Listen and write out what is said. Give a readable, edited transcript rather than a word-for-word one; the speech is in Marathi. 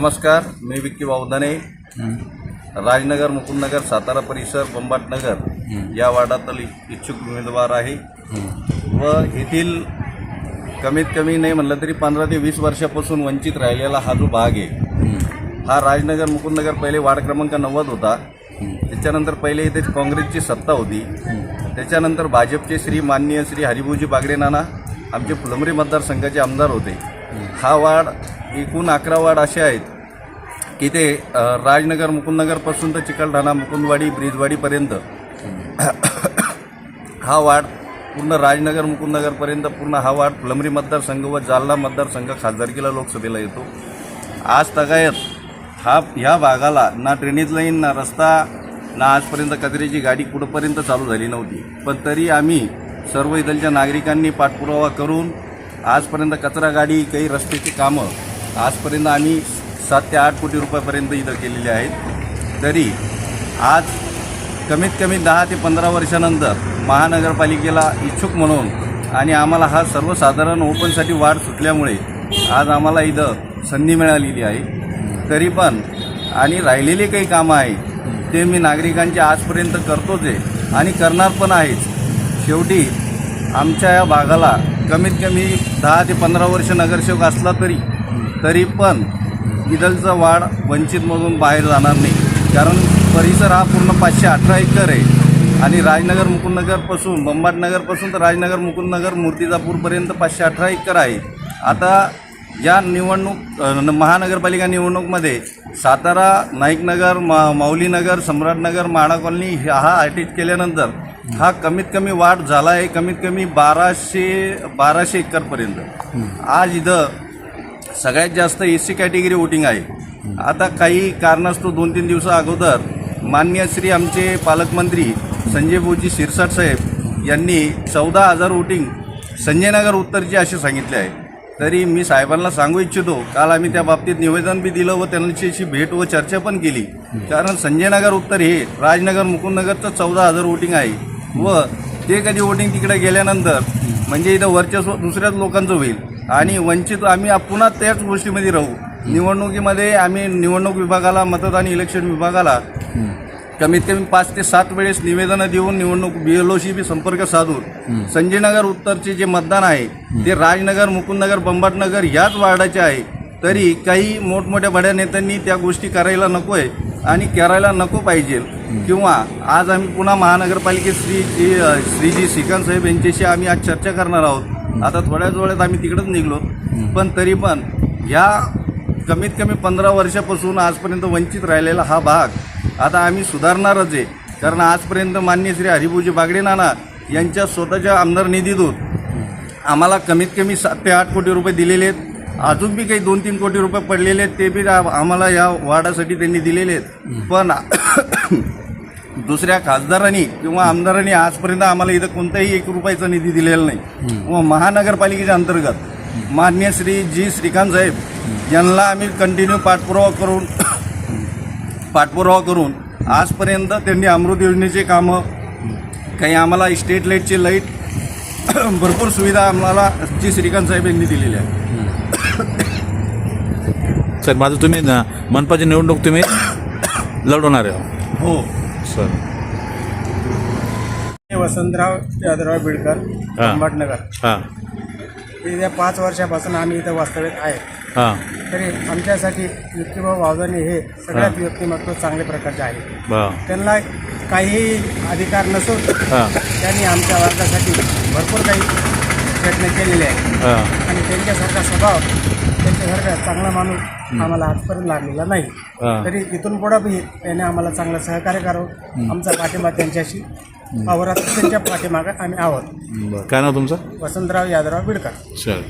नमस्कार, मी विक्की वावदाने, राजनगर, मुकुंदनगर, सातारा परिसर, बंबाटनगर या वार्डातील इच्छुक उमेदवार आहे व येथील कमीत कमी नाही म्हणलं तरी 15 ते 20 वर्षापासून वंचित राहिलेला हा जो भाग आहे हा राजनगर मुकुंदनगर पहिले वार्ड क्रमांक 90 होता। त्याच्यानंतर पहिले इथे काँग्रेसची सत्ता होती, त्याच्यानंतर भाजपचे माननीय श्री हरिभाऊजी बागडे नाना आमचे फुलंब्री मतदारसंघाचे आमदार होते। हा वार्ड एकूण 11 वार्ड असे आहेत की ते राजनगर मुकुंदनगरपासून तर चिकलठाणा मुकुंदवाडी ब्रिजवाडीपर्यंत हा वार्ड पूर्ण राजनगर मुकुंदनगरपर्यंत पूर्ण हा वार्ड फुलंब्री मतदारसंघ व जालना मतदारसंघ खासदारकीला लोकसभेला येतो। आज तगायत ह्या भागाला ना ड्रेनेज लाईन ना रस्ता ना आजपर्यंत कचऱ्याची गाडी कुठंपर्यंत चालू झाली नव्हती, पण तरी आम्ही सर्व इथलच्या नागरिकांनी पाठपुरावा करून आजपर्यंत कचरा गाडी काही रस्त्याची कामं आजपर्यंत आम्ही 7 ते 8 कोटी रुपयापर्यंत इथं केलेले आहेत। तरी आज कमीत कमी 10 ते 15 वर्षानंतर महानगरपालिकेला इच्छुक म्हणून आणि आम्हाला हा सर्वसाधारण ओपनसाठी वाढ सुटल्यामुळे आज आम्हाला इथं संधी मिळालेली आहे। तरी पण आणि राहिलेली काही कामं आहेत ते मी नागरिकांचे आजपर्यंत करतोच आहे आणि करणार पण आहेच। शेवटी आमच्या या भागाला कमीत कमी 10 ते 15 वर्ष नगरसेवक असला तरी पण इथलचा वाढ वंचितमधून बाहेर जाणार नाही, कारण परिसर हा पूर्ण 518 एकर आहे आणि राजनगर मुकुंदनगरपासून बंबाटनगरपासून तर राजनगर मुकुंदनगर मूर्तिजापूरपर्यंत 518 एकर आहे। आता या निवडणूक महानगरपालिका निवडणूकमध्ये सातारा नाईकनगर माऊलीनगर सम्राटनगर म्हाडा कॉलनी हा अटॅच केल्यानंतर हा कमीत कमी वाढ झाला आहे, कमीत कमी 1200 एकरपर्यंत। आज इथं सगळ्यात जास्त SC कॅटेगरी वोटिंग आहे। आता काही कारणास्तव 2-3 दिवसा अगोदर माननीय श्री आमचे पालकमंत्री संजय भाऊजी शिरसाट साहेब यांनी 14,000 वोटिंग संजयनगर उत्तरची असे सांगितले आहे। तरी मी साहेबांना सांगू इच्छितो, काल आम्ही त्या बाबतीत निवेदन बी दिलं व त्यांच्याशी भेट व चर्चा पण केली, कारण संजयनगर उत्तर हे राजनगर मुकुंदनगरचं 14,000 वोटिंग आहे व ते कधी वोटिंग तिकडे गेल्यानंतर म्हणजे इथं वर्चस्व दुसऱ्याच लोकांचं होईल आणि वंचित आम्ही पुन्हा त्याच गोष्टीमध्ये राहू। निवडणुकीमध्ये आम्ही निवडणूक विभागाला मतदान इलेक्शन विभागाला कमीत कमी 5 ते 7 वेळेस निवेदनं देऊन निवडणूक BLOशी बी संपर्क साधून संजयनगर उत्तरचे जे मतदान आहे ते राजनगर मुकुंदनगर बंबाटनगर याच वार्डाचे आहे। तरी काही मोठमोठ्या बड्या नेत्यांनी त्या गोष्टी करायला नको आहे आणि करायला नको पाहिजे किंवा आज आम्ही पुन्हा महानगरपालिकेत श्रीजी श्रीकांत साहेब यांच्याशी आम्ही आज चर्चा करणार आहोत। आता थोड्याच वेळात आम्ही तिकडेच निघलो, पण तरी पण ह्या कमीत कमी 15 वर्षापासून आजपर्यंत वंचित राहिलेला हा भाग आता आम्ही सुधारणारच आहे, कारण आजपर्यंत माननीय श्री हरिभाऊजी बागडे नाना यांच्या स्वतःच्या आमदार निधीतून आम्हाला कमीत कमी 7 ते 8 कोटी रुपये दिलेले आहेत। अजून बी काही 2-3 कोटी रुपये पडलेले आहेत, ते बी आम्हाला या वार्डासाठी त्यांनी दिलेले आहेत। पण दुसऱ्या खासदारांनी किंवा आमदारांनी आजपर्यंत आम्हाला इथं कोणताही 1 रुपयाचा निधी दिलेला नाही व महानगरपालिकेच्या अंतर्गत माननीय श्री श्रीकांत साहेब यांना आम्ही कंटिन्यू पाठपुरावा करून आजपर्यंत त्यांनी अमृत योजनेचे कामं काही आम्हाला स्ट्रीट लाईटची लाईट भरपूर सुविधा आम्हाला श्रीकांत साहेब यांनी दिलेल्या आहे। सर, माझं तुम्ही मनपाची निवडणूक तुम्ही लढवणार आहे? हो सर। वसंतराव यादवराव बिडकर, बंबाटनगर। हां, गेल्या 5 वर्षापासून आम्ही इथं वास्तव्यात आहे। हां, तरी आमच्यासाठी विक्कीभाऊ वावदाने हे सगळ्यात व्यक्तिमत्व चांगल्या प्रकारचे आहे। त्यांना काहीही अधिकार नसून त्यांनी आमच्या वर्गासाठी भरपूर काही प्रयत्न केलेले आहेत आणि त्यांच्यासारखा स्वभाव त्यांच्यासारखा चांगला माणूस आम्हाला आजपर्यंत लागलेला नाही। तरी इथून पुढं बी त्याने आम्हाला चांगलं सहकार्य करावं, आमचा पाठिंबा त्यांच्याशी वावरात त्यांच्या पाठीमागं आम्ही आहोत। काय नाव तुमचं? वसंतराव यादवराव बिडकर। सर।